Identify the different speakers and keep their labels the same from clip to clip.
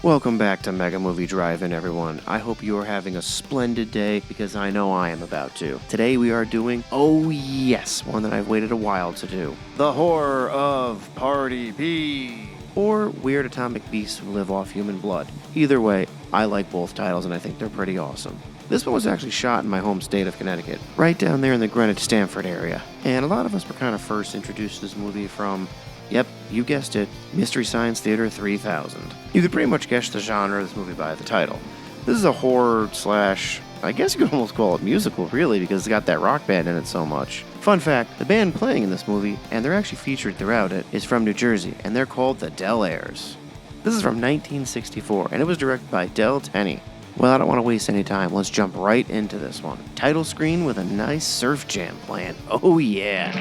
Speaker 1: Welcome back to Mega Movie Drive-In, everyone. I hope you are having a splendid day, because I know I am about to. Today we are doing, oh yes, one that I've waited a while to do. The Horror of Party P, or Weird Atomic Beasts Who Live Off Human Blood. Either way, I like both titles and I think they're pretty awesome. This one was actually shot in my home state of Connecticut, right down there in the Greenwich-Stamford area. And a lot of us were kind of first introduced to this movie from, yep, you guessed it, Mystery Science Theater 3000. You could pretty much guess the genre of this movie by the title. This is a horror slash, I guess you could almost call it musical, really, because it's got that rock band in it so much. Fun fact, the band playing in this movie, and they're actually featured throughout it, is from New Jersey, and they're called the Del Airs. This is from 1964, and it was directed by Del Tenney. Well, I don't want to waste any time. Let's jump right into this one. Title screen with a nice surf jam playing. Oh yeah.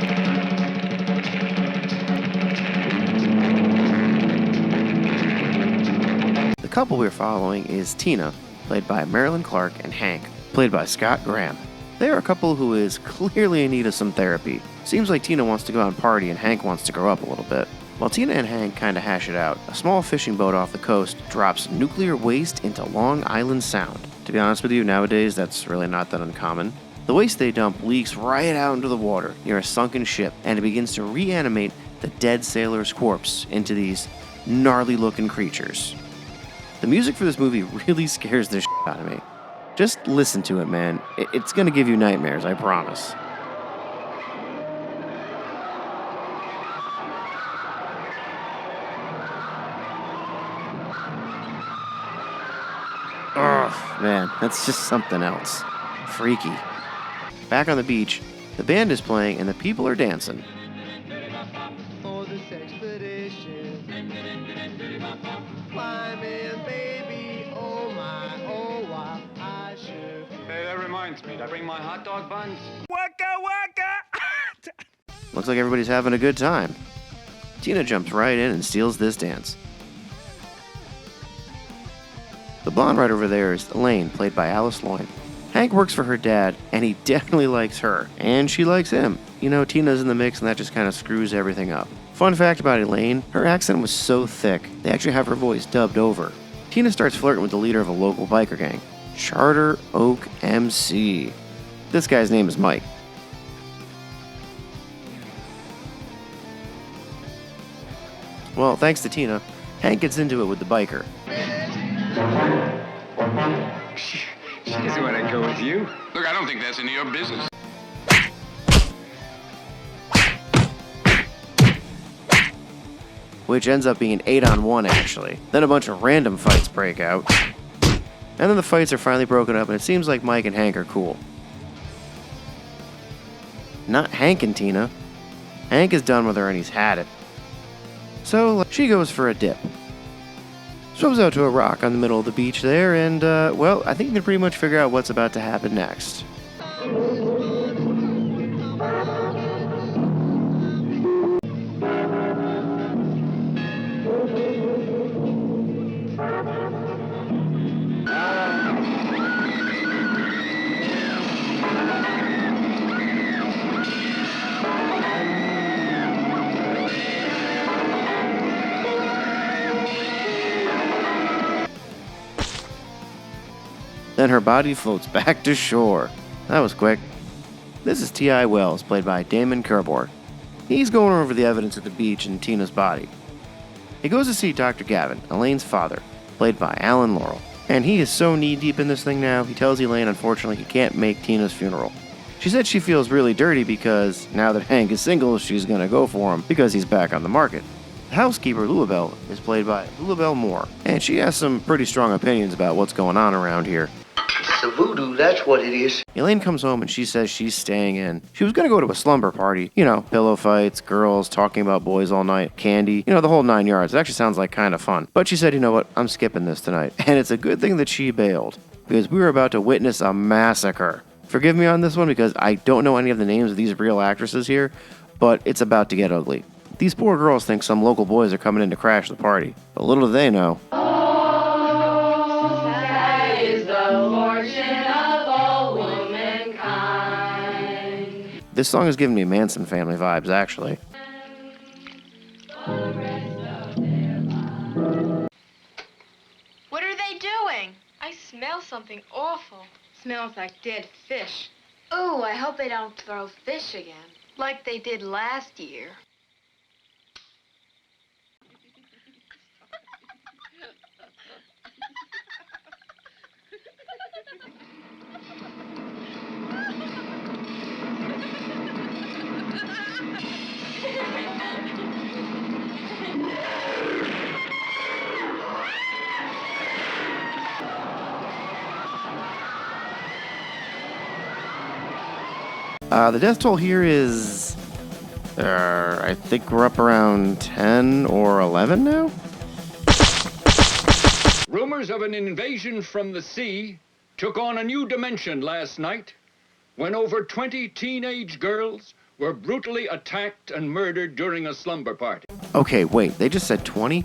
Speaker 1: The couple we're following is Tina, played by Marilyn Clark, and Hank, played by Scott Graham. They are a couple who is clearly in need of some therapy. Seems like Tina wants to go out and party and Hank wants to grow up a little bit. While Tina and Hank kinda hash it out, a small fishing boat off the coast drops nuclear waste into Long Island Sound. To be honest with you, nowadays that's really not that uncommon. The waste they dump leaks right out into the water near a sunken ship, and it begins to reanimate the dead sailor's corpse into these gnarly looking creatures. The music for this movie really scares the shit out of me. Just listen to it, man. It's gonna give you nightmares, I promise. Ugh, man, that's just something else. Freaky. Back on the beach, the band is playing and the people are dancing.
Speaker 2: For this expedition, climbing, baby, oh my, oh why I should.
Speaker 3: Hey, that reminds me. Did I bring my hot dog buns?
Speaker 1: Looks like everybody's having a good time. Tina jumps right in and steals this dance. The blonde right over there is Elaine, played by Alice Loyne. Hank works for her dad, and he definitely likes her, and she likes him. You know, Tina's in the mix, and that just kind of screws everything up. Fun fact about Elaine, her accent was so thick, they actually have her voice dubbed over. Tina starts flirting with the leader of a local biker gang, Charter Oak MC. This guy's name is Mike. Well, thanks to Tina, Hank gets into it with the biker.
Speaker 3: She doesn't want to go with you.
Speaker 4: Look, I don't think that's any of your business.
Speaker 1: Which ends up being an 8-on-1 actually. Then a bunch of random fights break out. And then the fights are finally broken up and it seems like Mike and Hank are cool. Not Hank and Tina. Hank is done with her and he's had it. So she goes for a dip. Swims out to a rock on the middle of the beach there and, well, I think you can pretty much figure out what's about to happen next. Then her body floats back to shore. That was quick. This is T.I. Wells, played by Damon Kerbor. He's going over the evidence at the beach in Tina's body. He goes to see Dr. Gavin, Elaine's father, played by Alan Laurel. And he is so knee-deep in this thing now, he tells Elaine unfortunately he can't make Tina's funeral. She said she feels really dirty because now that Hank is single, she's gonna go for him because he's back on the market. The housekeeper, Lulabelle, is played by Lulabelle Moore, and she has some pretty strong opinions about what's going on around here.
Speaker 5: It's the voodoo, that's what it is.
Speaker 1: Elaine comes home and she says she's staying in. She was gonna go to a slumber party. You know, pillow fights, girls, talking about boys all night, candy, you know, the whole 9 yards. It actually sounds like kind of fun. But she said, you know what, I'm skipping this tonight. And it's a good thing that she bailed, because we were about to witness a massacre. Forgive me on this one because I don't know any of the names of these real actresses here, but it's about to get ugly. These poor girls think some local boys are coming in to crash the party. But little do they know.
Speaker 6: That is the fortune of all womankind.
Speaker 1: This song is giving me Manson family vibes, actually.
Speaker 7: something awful.
Speaker 8: Smells like dead fish.
Speaker 7: Ooh, I hope they don't throw fish again.
Speaker 8: Like they did last year.
Speaker 1: The death toll here is, I think we're up around 10 or 11 now?
Speaker 3: Rumors of an invasion from the sea took on a new dimension last night when over 20 teenage girls were brutally attacked and murdered during a slumber party.
Speaker 1: Okay, wait, they just said 20?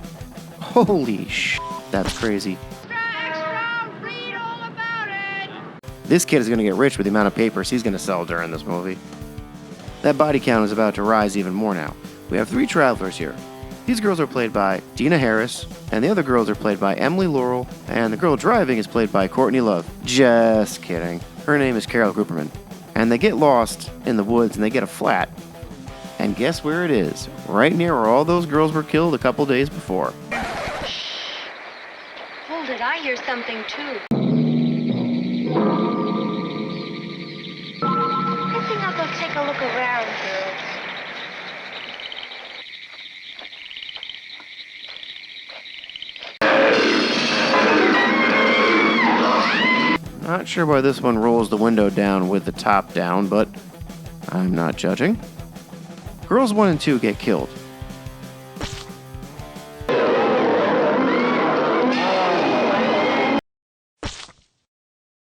Speaker 1: Holy sh**, that's crazy.
Speaker 8: Read all about it!
Speaker 1: This kid is going to get rich with the amount of papers he's going to sell during this movie. That body count is about to rise even more now. We have 3 travelers here. These girls are played by Dina Harris, and the other girls are played by Emily Laurel, and the girl driving is played by Courtney Love. Just kidding. Her name is Carol Gruberman. And they get lost in the woods and they get a flat. And guess where it is? Right near where all those girls were killed a couple days before.
Speaker 8: Hold it, I hear something too. I think I'll go take a look around, girls.
Speaker 1: Not sure why this one rolls the window down with the top down, but I'm not judging. Girls 1 and 2 get killed.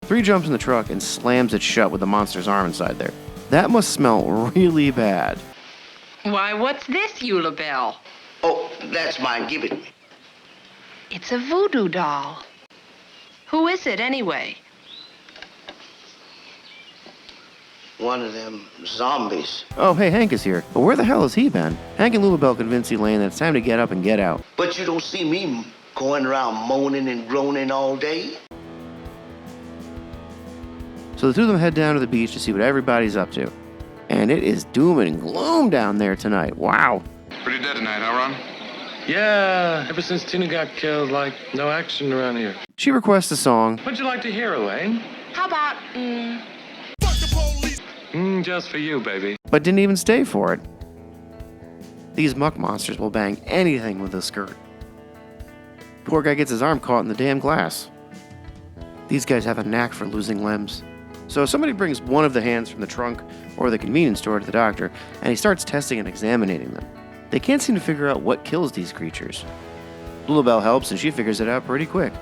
Speaker 1: 3 jumps in the truck and slams it shut with the monster's arm inside there. That must smell really bad.
Speaker 9: Why, what's this, Eula Bell?
Speaker 5: Oh, that's mine. Give it.
Speaker 9: It's a voodoo doll. Who is it, anyway?
Speaker 5: One of them zombies.
Speaker 1: Oh, hey, Hank is here. But where the hell has he been? Hank and Lulabelle convince Elaine that it's time to get up and get out.
Speaker 5: But you don't see me going around moaning and groaning all day.
Speaker 1: So the 2 of them head down to the beach to see what everybody's up to. And it is doom and gloom down there tonight. Wow.
Speaker 4: Pretty dead tonight, huh, Ron?
Speaker 10: Yeah, ever since Tina got killed, no action around here.
Speaker 1: She requests a song.
Speaker 10: What'd you like to hear, Elaine?
Speaker 9: How about,
Speaker 10: Just for you, baby.
Speaker 1: But didn't even stay for it. These muck monsters will bang anything with a skirt. Poor guy gets his arm caught in the damn glass. These guys have a knack for losing limbs. So somebody brings one of the hands from the trunk or the convenience store to the doctor, and he starts testing and examining them. They can't seem to figure out what kills these creatures. Lulabelle helps, and she figures it out pretty quick.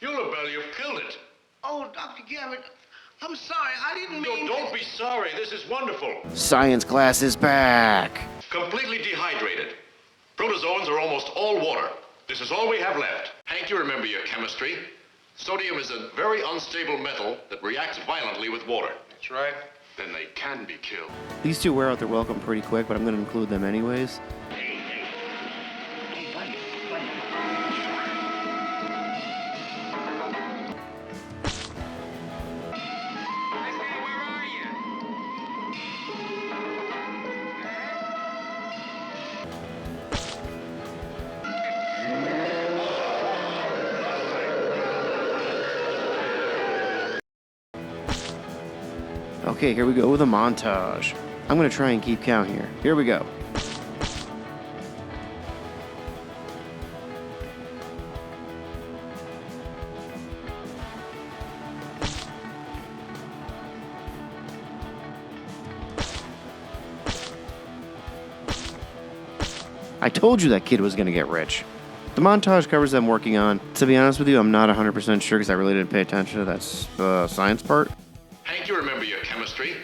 Speaker 4: Eula, you've killed it.
Speaker 5: Oh, Dr. Garrett, I'm sorry. I didn't mean
Speaker 4: No, don't be sorry. This is wonderful.
Speaker 1: Science class is back!
Speaker 4: Completely dehydrated. Protozoans are almost all water. This is all we have left. Hank, you remember your chemistry. Sodium is a very unstable metal that reacts violently with water.
Speaker 10: That's right.
Speaker 4: Then they can be killed.
Speaker 1: These 2 wear out their welcome pretty quick, but I'm going to include them anyways. Okay, here we go with a montage. I'm going to try and keep count here. Here we go. I told you that kid was going to get rich. The montage covers them working on. To be honest with you, I'm not 100% sure because I really didn't pay attention to that science part.
Speaker 4: Hank, you remember your chemistry.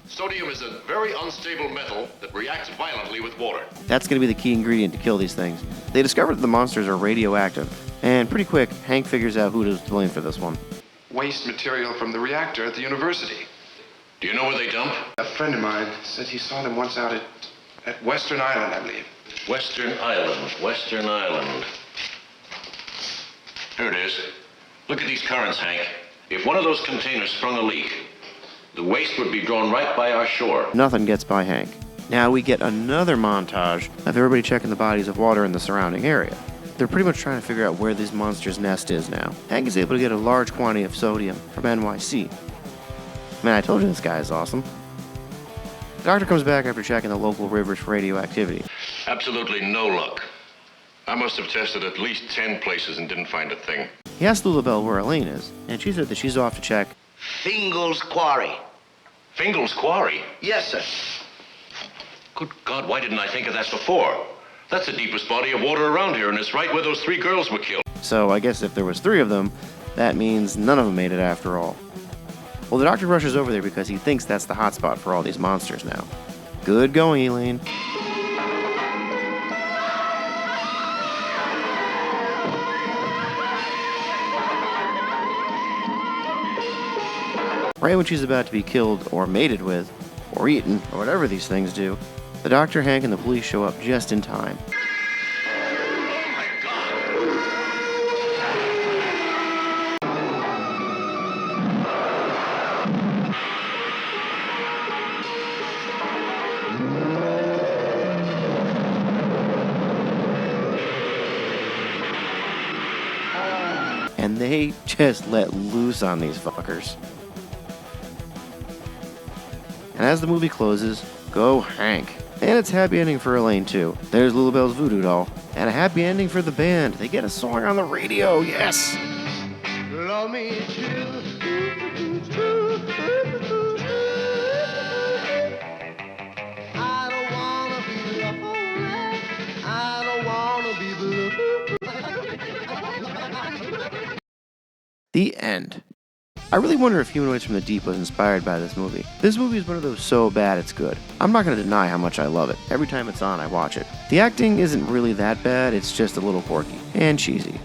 Speaker 4: Sodium is a very unstable metal that reacts violently with water.
Speaker 1: That's going to be the key ingredient to kill these things. They discovered that the monsters are radioactive. And pretty quick, Hank figures out who to blame for this one.
Speaker 11: Waste material from the reactor at the university.
Speaker 4: Do you know where they dump?
Speaker 11: A friend of mine said he saw them once out at At Western Island, I believe.
Speaker 4: Western Island, Western Island. Here it is. Look at these currents, Hank. If one of those containers sprung a leak, the waste would be drawn right by our shore.
Speaker 1: Nothing gets by Hank. Now we get another montage of everybody checking the bodies of water in the surrounding area. They're pretty much trying to figure out where this monster's nest is now. Hank is able to get a large quantity of sodium from NYC. Man, I told you this guy is awesome. The doctor comes back after checking the local rivers for radioactivity.
Speaker 4: Absolutely no luck. I must have tested at least 10 places and didn't find a thing.
Speaker 1: He asked Lulabelle where Elaine is, and she said that she's off to check
Speaker 5: Fingal's Quarry.
Speaker 4: Fingal's Quarry?
Speaker 5: Yes, sir.
Speaker 4: Good God, why didn't I think of that before? That's the deepest body of water around here, and it's right where those 3 girls were killed.
Speaker 1: So I guess if there was 3 of them, that means none of them made it after all. Well, the doctor rushes over there because he thinks that's the hotspot for all these monsters now. Good going, Elaine. Right when she's about to be killed or mated with, or eaten, or whatever these things do, the doctor, Hank, and the police show up just in time. And they just let loose on these fuckers. And as the movie closes, go Hank. And it's a happy ending for Elaine, too. There's Lulabelle's voodoo doll. And a happy ending for the band. They get a song on the radio, yes!
Speaker 2: Love me true. I don't wanna be lonely. I don't wanna be blue.
Speaker 1: The end. I really wonder if Humanoids from the Deep was inspired by this movie. This movie is one of those so bad it's good. I'm not going to deny how much I love it. Every time it's on, I watch it. The acting isn't really that bad, it's just a little quirky and cheesy.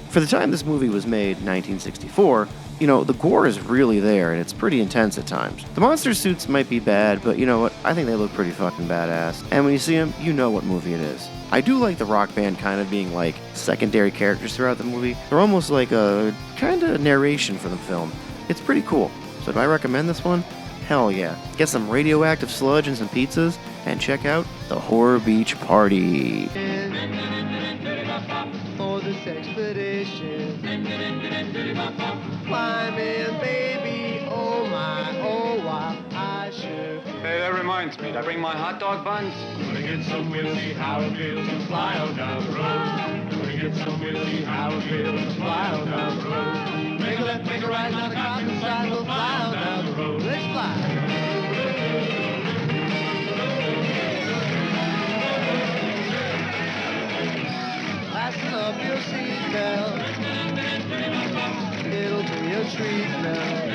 Speaker 1: For the time this movie was made, 1964, the gore is really there and it's pretty intense at times. The monster suits might be bad, but you know what? I think they look pretty fucking badass. And when you see them, you know what movie it is. I do like the rock band kind of being like secondary characters throughout the movie. They're almost like a kind of narration for the film. It's pretty cool. So do I recommend this one? Hell yeah. Get some radioactive sludge and some pizzas and check out the Horror Beach Party.
Speaker 2: For this expedition, climbing, baby, oh my, oh why I should.
Speaker 3: Hey, that reminds me. Did I bring my hot dog buns?
Speaker 2: Gonna get some we'll see how it feels to fly on down the road. Gonna get some we'll see how it feels to fly on down the road. Make a left, make a right, now the cop inside, we'll fly on down the road. Let's fly. Fasten up your seatbelt. It'll be a treat now.